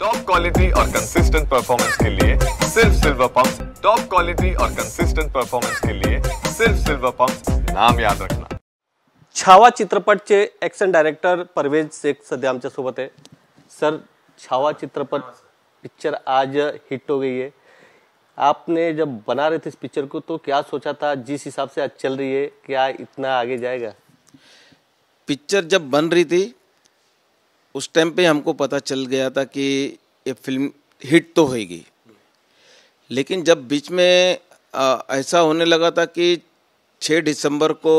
Top quality और consistent performance के लिए सिर्फ सिल्वर पंप। टॉप क्वालिटी और कंसिस्टेंट परफॉर्मेंस के लिए सिर्फ सिल्वर पंप, नाम याद रखना। छावा चित्रपटचे ॲक्शन डायरेक्टर परवेज शेख सध्या आमच्या सोबत आहे। सर, छावा चित्रपट पिक्चर आज हिट हो गई है। आपने जब बना रहे थे इस पिक्चर को तो क्या सोचा था, जिस हिसाब से आज चल रही है क्या इतना आगे जाएगा? पिक्चर जब बन रही थी उस टाइम पे हमको पता चल गया था कि ये फिल्म हिट तो होगी, लेकिन जब बीच में ऐसा होने लगा था कि 6 दिसंबर को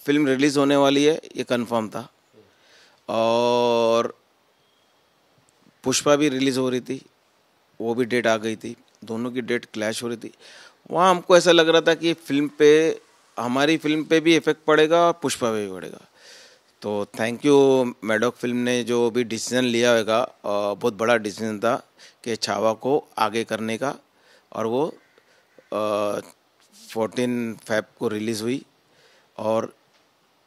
फिल्म रिलीज़ होने वाली है, ये कंफर्म था। और पुष्पा भी रिलीज़ हो रही थी, वो भी डेट आ गई थी, दोनों की डेट क्लैश हो रही थी। वहाँ हमको ऐसा लग रहा था कि फिल्म पे, हमारी फिल्म पे भी इफ़ेक्ट पड़ेगा और पुष्पा पे भी पड़ेगा। तो थैंक यू मैडॉक फिल्म ने जो भी डिसीजन लिया होगा, बहुत बड़ा डिसीजन था कि छावा को आगे करने का। और वो 14 फ़रवरी को रिलीज़ हुई और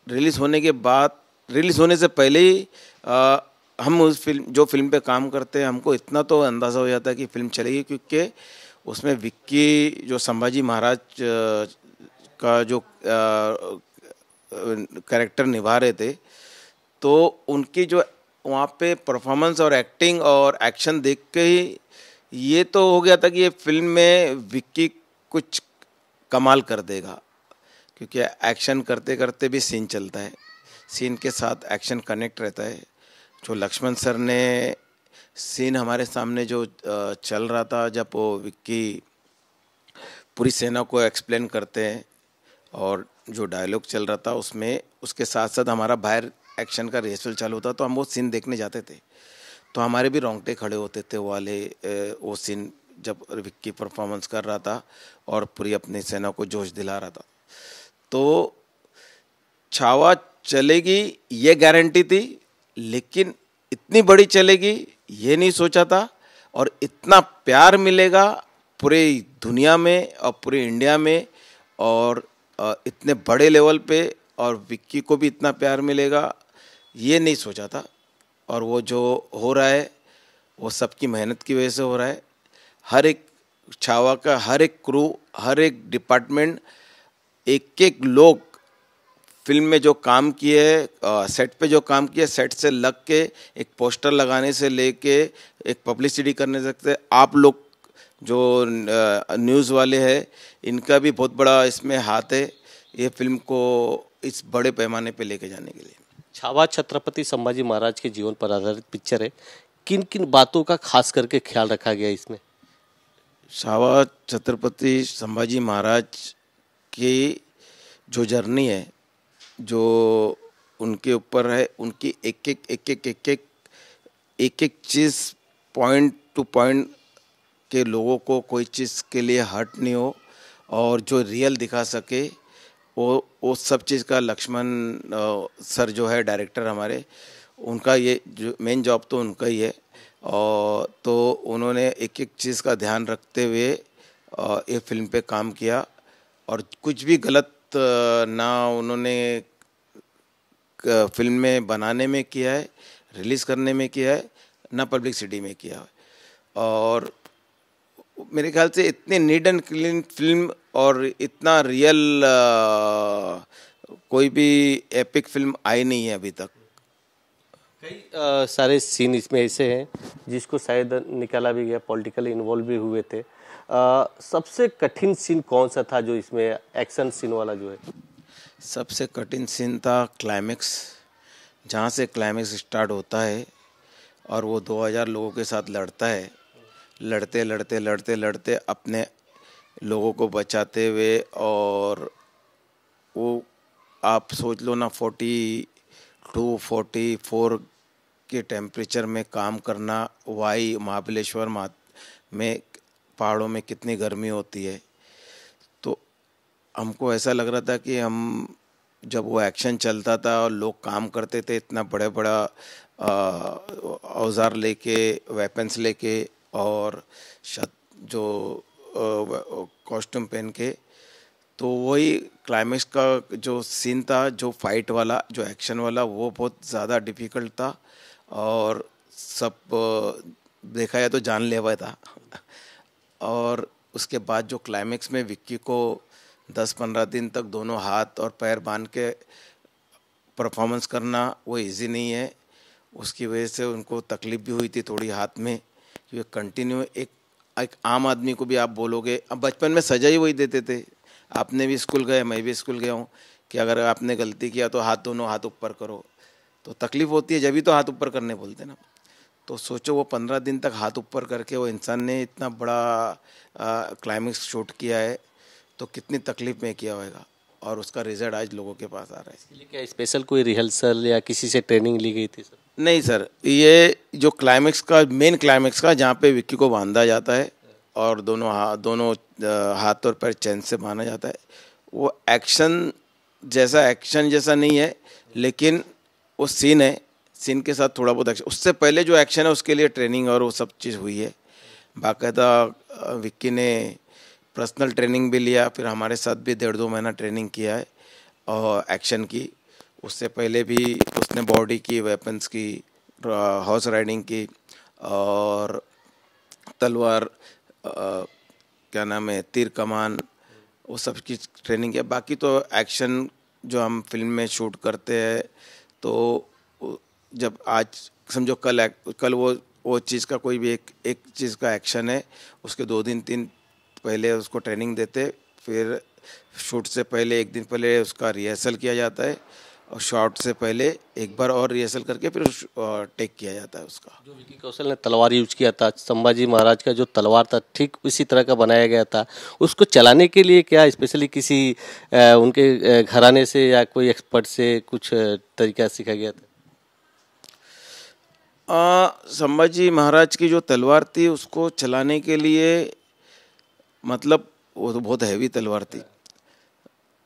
रिलीज़ होने के बाद, रिलीज़ होने से पहले ही हम उस फिल्म पे काम करते हैं, हमको इतना तो अंदाज़ा हो जाता है कि फिल्म चलेगी, क्योंकि उसमें विक्की जो संभाजी महाराज का जो कैरेक्टर निभा रहे थे, तो उनकी जो वहाँ पे परफॉर्मेंस और एक्टिंग और एक्शन देख के ही ये तो हो गया था कि ये फिल्म में विक्की कुछ कमाल कर देगा, क्योंकि एक्शन करते करते भी सीन चलता है, सीन के साथ एक्शन कनेक्ट रहता है। जो लक्ष्मण सर ने सीन हमारे सामने जो चल रहा था, जब वो विक्की पूरी सेना को एक्सप्लेन करते हैं और जो डायलॉग चल रहा था उसमें, उसके साथ साथ हमारा बाहर एक्शन का रिहर्सल चालू होता, तो हम वो सीन देखने जाते थे तो हमारे भी रोंगटे खड़े होते थे। वो सीन जब विक्की परफॉर्मेंस कर रहा था और पूरी अपनी सेना को जोश दिला रहा था। तो छावा चलेगी ये गारंटी थी, लेकिन इतनी बड़ी चलेगी ये नहीं सोचा था, और इतना प्यार मिलेगा पूरी दुनिया में और पूरे इंडिया में, और इतने बड़े लेवल पे, और विक्की को भी इतना प्यार मिलेगा ये नहीं सोचा था। और वो जो हो रहा है वो सबकी मेहनत की वजह से हो रहा है। हर एक छावा का हर एक क्रू, हर एक डिपार्टमेंट, एक एक लोग फिल्म में जो काम किए, सेट पे जो काम किया, सेट से लग के एक पोस्टर लगाने से लेके एक पब्लिसिटी करने सकते, आप लोग जो न्यूज़ वाले हैं इनका भी बहुत बड़ा इसमें हाथ है, ये फिल्म को इस बड़े पैमाने पे लेके जाने के लिए। छावा छत्रपति संभाजी महाराज के जीवन पर आधारित पिक्चर है। किन किन बातों का खास करके ख्याल रखा गया इसमें? छावा छत्रपति संभाजी महाराज की जो जर्नी है, जो उनके ऊपर है, उनकी एक एक चीज़ पॉइंट टू पॉइंट के लोगों को कोई चीज़ के लिए हर्ट नहीं हो, और जो रियल दिखा सके वो सब चीज़ का लक्ष्मण सर जो है डायरेक्टर हमारे, उनका ये जो मेन जॉब तो उनका ही है। और तो उन्होंने एक एक चीज़ का ध्यान रखते हुए ये फिल्म पे काम किया, और कुछ भी गलत ना उन्होंने फिल्म में बनाने में किया है, रिलीज़ करने में किया है, ना पब्लिसिटी में किया है। और मेरे ख्याल से इतनी नीट एंड क्लीन फिल्म और इतना रियल कोई भी एपिक फिल्म आई नहीं है अभी तक। कई सारे सीन इसमें ऐसे हैं जिसको शायद निकाला भी गया, पॉलिटिकली इन्वॉल्व भी हुए थे। सबसे कठिन सीन कौन सा था जो इसमें एक्शन सीन वाला जो है? सबसे कठिन सीन था क्लाइमेक्स, जहाँ से क्लाइमेक्स स्टार्ट होता है और वो 2000 लोगों के साथ लड़ता है, लड़ते लड़ते लड़ते लड़ते अपने लोगों को बचाते हुए, और वो आप सोच लो ना 42-44 के टेम्परेचर में काम करना, वाई महाबलेश्वर में पहाड़ों में कितनी गर्मी होती है। तो हमको ऐसा लग रहा था कि हम जब वो एक्शन चलता था और लोग काम करते थे इतना बड़ा बड़ा औजार लेके, वेपन्स लेके, और जो कॉस्ट्यूम पहन के, तो वही क्लाइमेक्स का जो सीन था, जो फाइट वाला, जो एक्शन वाला, वो बहुत ज़्यादा डिफ़िकल्ट था। और सब देखा जाए तो जानलेवा था। और उसके बाद जो क्लाइमेक्स में विक्की को 10-15 दिन तक दोनों हाथ और पैर बांध के परफॉर्मेंस करना वो इजी नहीं है। उसकी वजह से उनको तकलीफ भी हुई थी थोड़ी हाथ में, क्योंकि कंटिन्यू एक आम आदमी को भी आप बोलोगे, अब बचपन में सजा ही वही देते थे। आपने भी स्कूल गए, मैं भी स्कूल गया हूँ, कि अगर आपने गलती किया तो दोनों हाथ ऊपर करो, तो तकलीफ होती है, जब भी तो हाथ ऊपर करने बोलते ना। तो सोचो वो 15 दिन तक हाथ ऊपर करके वो इंसान ने इतना बड़ा क्लाइमेक्स शूट किया है, तो कितनी तकलीफ में किया होगा, और उसका रिजल्ट आज लोगों के पास आ रहा है। इसके लिए क्या स्पेशल कोई रिहर्सल या किसी से ट्रेनिंग ली गई थी सर? नहीं सर, ये जो क्लाइमेक्स का मेन क्लाइमेक्स का जहाँ पे विक्की को बांधा जाता है और दोनों हाथ और पैर चैन से बांधा जाता है, वो एक्शन जैसा नहीं है, लेकिन वो सीन है, सीन के साथ थोड़ा बहुत एक्शन। उससे पहले जो एक्शन है उसके लिए ट्रेनिंग और वो सब चीज़ हुई है। बाकायदा विक्की ने पर्सनल ट्रेनिंग भी लिया, फिर हमारे साथ भी 1.5-2 महीना ट्रेनिंग किया है और एक्शन की। उससे पहले भी उसने बॉडी की, वेपन्स की, हॉर्स राइडिंग की और तलवार, क्या नाम है, तीर कमान, वो सब की ट्रेनिंग है। बाकी तो एक्शन जो हम फिल्म में शूट करते हैं, तो जब आज समझो कल वो चीज़ का कोई भी एक चीज़ का एक्शन है, उसके 2 दिन 3 पहले उसको ट्रेनिंग देते, फिर शूट से पहले 1 दिन पहले उसका रिहर्सल किया जाता है, और शॉट से पहले एक बार और रिहर्सल करके फिर टेक किया जाता है उसका। जो विकी कौशल ने तलवार यूज किया था, संभाजी महाराज का जो तलवार था ठीक उसी तरह का बनाया गया था। उसको चलाने के लिए क्या स्पेशली किसी उनके घराने से या कोई एक्सपर्ट से कुछ तरीका सीखा गया था? संभाजी महाराज की जो तलवार थी उसको चलाने के लिए, मतलब वो तो बहुत हैवी तलवार थी,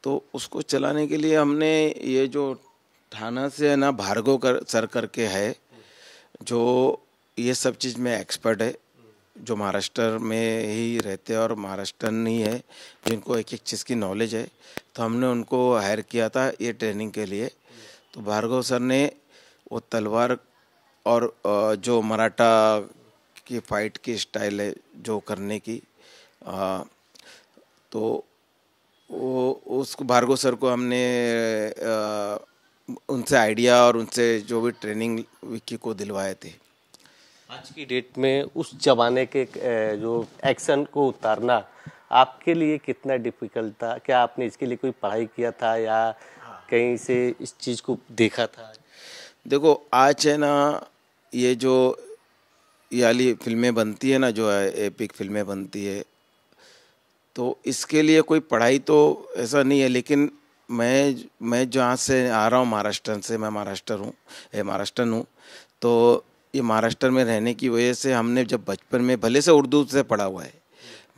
तो उसको चलाने के लिए हमने ये जो थाना से है ना, भार्गव सर करके है, जो ये सब चीज़ में एक्सपर्ट है, जो महाराष्ट्र में ही रहते हैं और महाराष्ट्रन ही है, जिनको एक एक चीज़ की नॉलेज है, तो हमने उनको हायर किया था ये ट्रेनिंग के लिए। तो भार्गव सर ने वो तलवार और जो मराठा की फाइट की स्टाइल है जो करने की, तो वो उसको भार्गव सर को हमने उनसे आइडिया और उनसे जो भी ट्रेनिंग विक्की को दिलवाए थे। आज की डेट में उस जमाने के जो एक्शन को उतारना आपके लिए कितना डिफिकल्ट था? क्या आपने इसके लिए कोई पढ़ाई किया था या कहीं से इस चीज़ को देखा था? देखो आज है ना, ये जो ये वाली फिल्में बनती है ना, जो है एपिक फिल्में बनती है, तो इसके लिए कोई पढ़ाई तो ऐसा नहीं है, लेकिन मैं जहाँ से आ रहा हूँ महाराष्ट्र से, मैं महाराष्ट्रन हूँ, तो ये महाराष्ट्र में रहने की वजह से हमने जब बचपन में भले से उर्दू से पढ़ा हुआ है,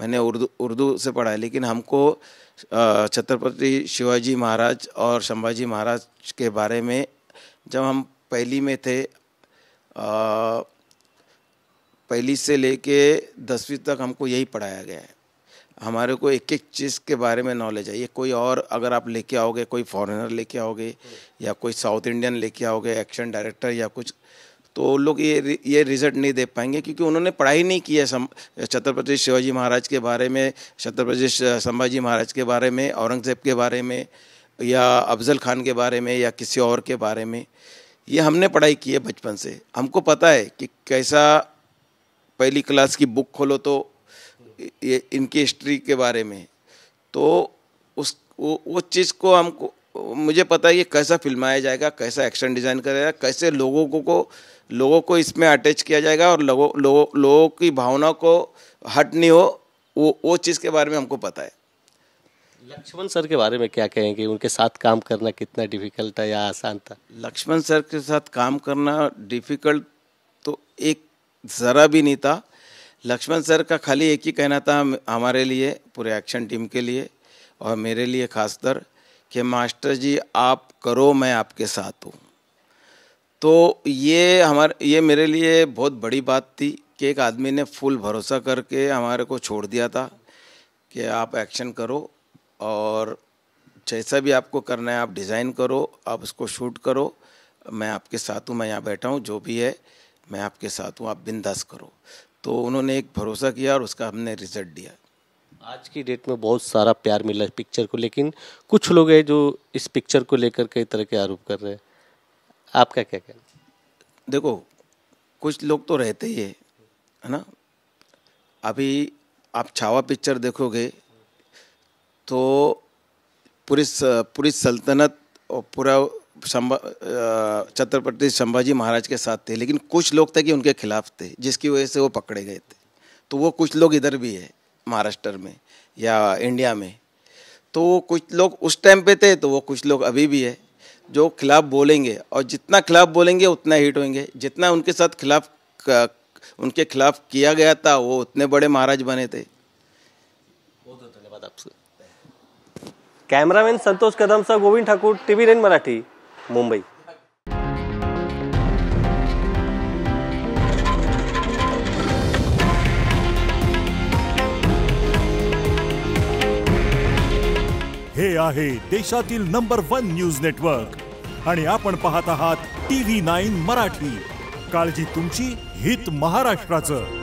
मैंने उर्दू से पढ़ा है, लेकिन हमको छत्रपति शिवाजी महाराज और संभाजी महाराज के बारे में जब हम पहली में थे, पहली से लेके 10वीं तक हमको यही पढ़ाया गया है। हमारे को एक एक चीज़ के बारे में नॉलेज है। ये कोई और अगर आप लेके आओगे, कोई फॉरेनर लेके आओगे या कोई साउथ इंडियन लेके आओगे एक्शन डायरेक्टर या कुछ, तो लोग ये रिजल्ट नहीं दे पाएंगे, क्योंकि उन्होंने पढ़ाई नहीं की है छत्रपति शिवाजी महाराज के बारे में, छत्रपति संभाजी महाराज के बारे में, औरंगज़ेब के बारे में या अफजल खान के बारे में या किसी और के बारे में। ये हमने पढ़ाई की है बचपन से, हमको पता है कि कैसा। पहली क्लास की बुक खोलो तो ये इनकी हिस्ट्री के बारे में, तो वो चीज़ को हमको, मुझे पता है कि कैसा फिल्माया जाएगा, कैसा एक्शन डिज़ाइन करेगा, कैसे लोगों को इसमें अटैच किया जाएगा और लोगों की भावना को हट नहीं हो, वो चीज़ के बारे में हमको पता है। लक्ष्मण सर के बारे में क्या कहेंगे? उनके साथ काम करना कितना डिफिकल्ट था या आसान था? लक्ष्मण सर के साथ काम करना डिफ़िकल्ट तो एक ज़रा भी नहीं था। लक्ष्मण सर का खाली एक ही कहना था हमारे लिए, पूरे एक्शन टीम के लिए और मेरे लिए खासकर, कि मास्टर जी आप करो, मैं आपके साथ हूँ। तो ये मेरे लिए बहुत बड़ी बात थी कि एक आदमी ने फुल भरोसा करके हमारे को छोड़ दिया था कि आप एक्शन करो और जैसा भी आपको करना है आप डिज़ाइन करो, आप उसको शूट करो, मैं आपके साथ हूँ, मैं यहाँ बैठा हूँ, जो भी है मैं आपके साथ हूँ, आप बिंदास करो। तो उन्होंने एक भरोसा किया और उसका हमने रिजल्ट दिया। आज की डेट में बहुत सारा प्यार मिला है पिक्चर को, लेकिन कुछ लोग हैं जो इस पिक्चर को लेकर कई तरह के आरोप कर रहे हैं, आपका क्या कहना? देखो, कुछ लोग तो रहते ही है ना। अभी आप छावा पिक्चर देखोगे तो पूरी सल्तनत और पूरा छत्रपति संभाजी महाराज के साथ थे, लेकिन कुछ लोग थे कि उनके खिलाफ थे, जिसकी वजह से वो पकड़े गए थे। तो वो कुछ लोग इधर भी है महाराष्ट्र में या इंडिया में। तो वो कुछ लोग उस टाइम पे थे, तो वो कुछ लोग अभी भी है जो खिलाफ बोलेंगे, और जितना खिलाफ बोलेंगे उतना हिट होंगे। जितना उनके साथ उनके खिलाफ किया गया था, वो उतने बड़े महाराज बने थे। बहुत बहुत धन्यवाद आपसे। कॅमेरामॅन संतोष कदमसह गोविंद ठाकूर, TV9 मराठी, मुंबई। हे आहे देशातील नंबर 1 न्यूज नेटवर्क आणि आपण पाहत आहात TV9 मराठी। काळजी तुमची, हित महाराष्ट्राचं।